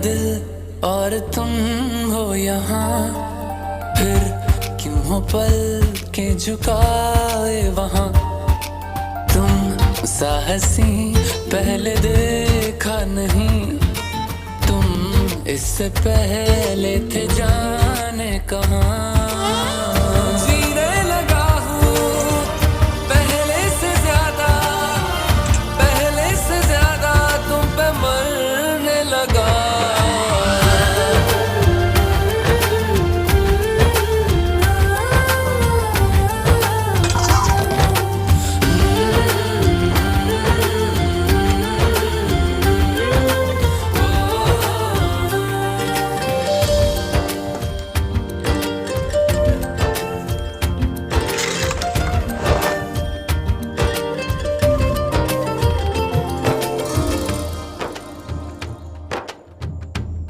दिल और तुम हो यहाँ, फिर क्यों हो पल के झुकाए वहाँ। तुम साहसी पहले देखा नहीं, तुम इससे पहले थे जाने कहाँ। जीने लगा हूँ पहले से ज्यादा, पहले से ज्यादा तुम पे मरने लगा।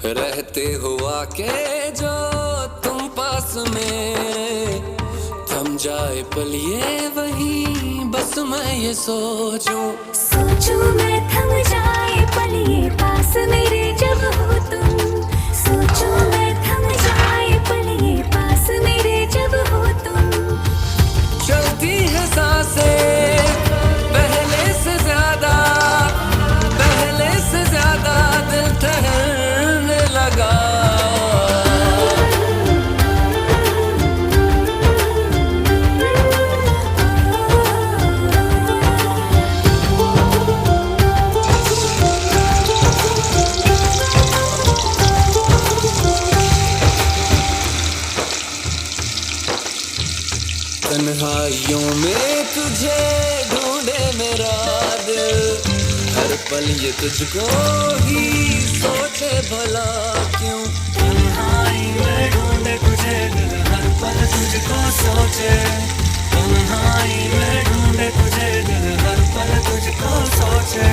रहते हुआ के जो तुम पास मेरे, थम जाए पल ये वही बस मैं ये सोचूं मैं थम जाए पल ये पास मेरे जब हो तुम। सोचूं मैं थम जाए पल ये पास मेरे जब हो तुम। चलती है सांसें पहले से ज्यादा, पहले से ज्यादा दिल ठहरने लगा। तन्हाइयों में तुझे ढूंढे मेरा दिल, हर पल ये तुझको ही सोचे भला क्यों। तन्हाई में ढूंढे तुझे दिल, हर पल तुझको सोचे। तन्हाई में ढूंढे तुझे दिल, हर पल तुझको सोचे।